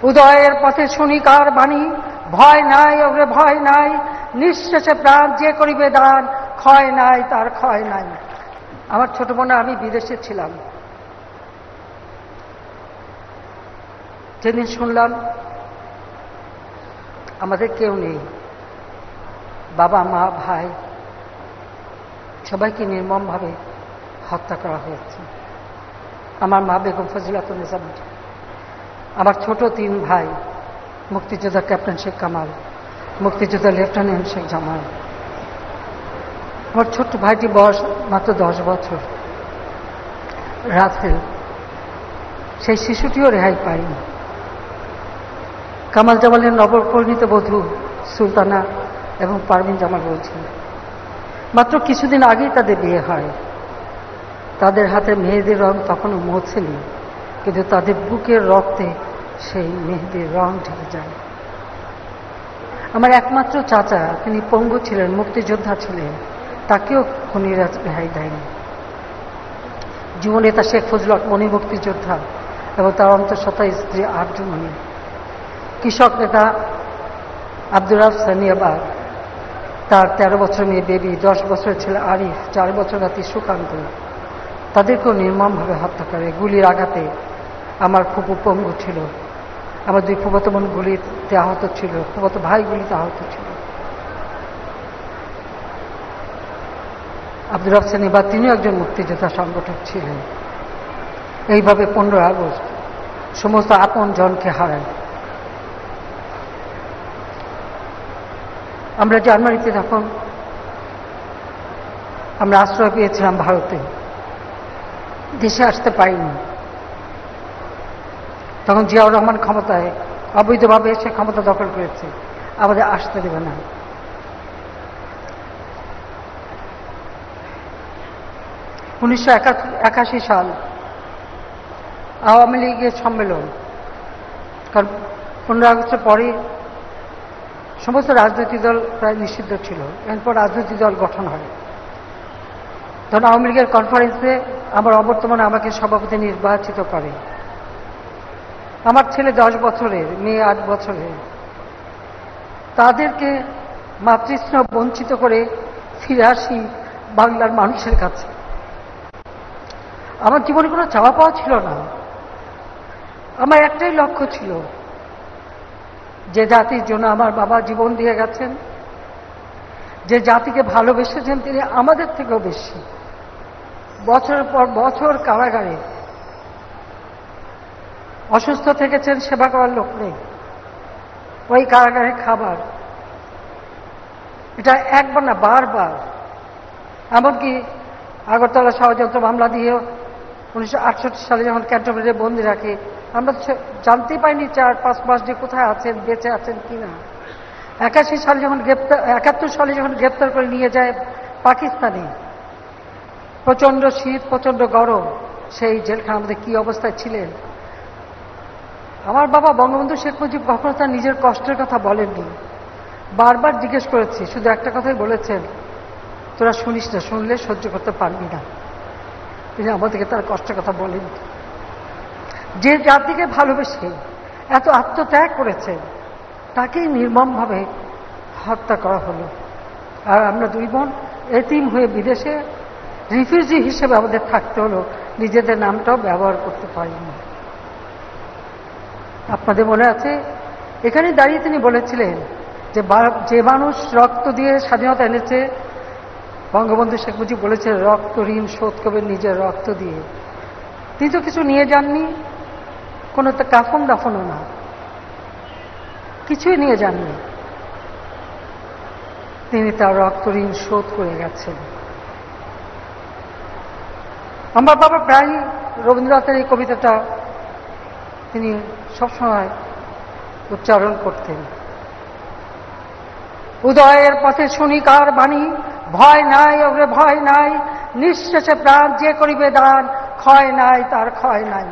উদয়ের পথে শুনি কার বাণী, ভয় নাই ওরে ভয় নাই, নিঃশেষে প্রাণ যে করিবে দান, ক্ষয় নাই তার ক্ষয় নাই। আমার ছোট বোন আমি বিদেশে ছিলাম, যেদিন শুনলাম আমাদের কেউ নেই, বাবা মা ভাই সবাইকে নির্মমভাবে হত্যা করা হয়েছে। আমার মা বেগম ফজিলাতুন্নেসা, আমার ছোট 3 ভাই, মুক্তিযোদ্ধা ক্যাপ্টেন শেখ কামাল, মুক্তিযোদ্ধা লেফটেন্যান্ট শেখ জামাল। আমার ছোট্ট ভাইটি বয়স মাত্র 10 বছর, রাফেল, সেই শিশুটিও রেহাই পায়নি। কামাল জামালের নবপরিণীত বধূ সুলতানা এবং পারভিন জামাল বলছেন, মাত্র কিছুদিন আগেই তাদের বিয়ে হয়। তাদের হাতে মেহেদির রং তখনও মুছেনি, কিন্তু তাদের বুকের রক্তে সেই মেহেদির রং ঢেকে যায়। আমার একমাত্র চাচা, তিনি পঙ্গু ছিলেন, মুক্তিযোদ্ধা ছিলেন, তাকেও খুনিরা রেহাই দেয়নি। যুবনেতা শেখ ফজলত মনি মুক্তিযোদ্ধা এবং তার অন্তঃসত্ত্বা স্ত্রী আরজুমনি, কৃষক নেতা আব্দুর রাফ সানিয়াবাগ, তার 13 বছর মেয়ে বেবি, 10 বছরের ছেলে আরিফ, 4 বছর নাতি সুকান্ত, তাদেরকেও নির্মমভাবে হত্যা করে গুলির আঘাতে। আমার ফুপু পঙ্গু ছিল, আমার 2 ফুফাতো বোন গুলিতে আহত ছিল, ফুফাতো ভাই গুলিতে আহত ছিল। আব্দুর রাফ সানিয়াবাগ তিনিও একজন মুক্তিযোদ্ধা সংগঠক ছিলেন। এইভাবে 15 আগস্ট সমস্ত আপন জনকে হারায়। আমরা জানুয়ারিতে তখন আমরা আশ্রয় পেয়েছিলাম ভারতে, দেশে আসতে পারিনি। তখন জিয়াউর রহমান ক্ষমতায় অবৈধভাবে এসে ক্ষমতা দখল করেছে, আমাদের আসতে দেবে না। (1981 সাল আওয়ামী লীগের সম্মেলন, কারণ 15 আগস্টের পরে সমস্ত রাজনৈতিক দল প্রায় নিষিদ্ধ ছিল, এরপর রাজনৈতিক দল গঠন হয়। তখন আওয়ামী লীগের কনফারেন্সে আমার অবর্তমানে আমাকে সভাপতি নির্বাচিত করে। আমার ছেলে 10 বছরের, মেয়ে 8 বছরের, তাদেরকে মাতৃস্নেহ বঞ্চিত করে ফিরে আসি বাংলার মানুষের কাছে। আমার জীবনে কোনো চাওয়া পাওয়া ছিল না, আমার একটাই লক্ষ্য ছিল, যে জাতির জন্য আমার বাবা জীবন দিয়ে গেছেন, যে জাতিকে ভালোবেসেছেন, তিনি আমাদের থেকেও বেশি। বছরের পর বছর কারাগারে অসুস্থ থেকেছেন, সেবা করার লোক নেই, ওই কারাগারে খাবার, এটা একবার না বারবার। এমনকি আগরতলা ষড়যন্ত্র মামলা দিয়েও 1968 সালে যখন ক্যান্টনমেন্টে বন্দি রাখে, আমরা জানতেই পাইনি 4-5 মাস যে কোথায় আছেন, বেঁচে আছেন কিনা। 81 সালে যখন 71 সালে যখন গ্রেপ্তার করে নিয়ে যায় পাকিস্তানে, প্রচন্ড শীত, প্রচন্ড গরম, সেই জেলখানার মধ্যে কি অবস্থায় ছিলেন। আমার বাবা বঙ্গবন্ধু শেখ মুজিব কখনো তার নিজের কষ্টের কথা বলেননি, বারবার জিজ্ঞেস করেছি, শুধু একটা কথাই বলেছেন, তোরা শুনিস না, শুনলে সহ্য করতে পারবি না। তিনি আমাদেরকে তার কষ্টের কথা বলেন। যে জাতিকে ভালোবেসে এত আত্মত্যাগ করেছেন, তাকেই নির্মমভাবে হত্যা করা হলো। আর আমরা 2 বোন এতিম হয়ে বিদেশে রিফিউজি হিসেবে আমাদের থাকতে হলো, নিজেদের নামটাও ব্যবহার করতে পারিনি। আপনাদের মনে আছে, এখানে দাঁড়িয়ে তিনি বলেছিলেন যে মানুষ রক্ত দিয়ে স্বাধীনতা এনেছে, বঙ্গবন্ধু শেখ মুজিব বলেছে রক্ত ঋণ শোধ করবেন নিজের রক্ত দিয়ে। তিনি তো কিছু নিয়ে যাননি, কোনো তো কাফন দাফনও না, কিছুই নিয়ে যাননি। তিনি তার রক্ত ঋণ শোধ করে গেছেন। আমার বাবা প্রায় রবীন্দ্রনাথের এই কবিতাটা তিনি সবসময় উচ্চারণ করতেন। উদয়ের পথে শুনি কার বাণী, ভয় নাই ওরে ভয় নাই, নিঃশেষে প্রাণ যে করিবে দান, ক্ষয় নাই তার ক্ষয় নাই।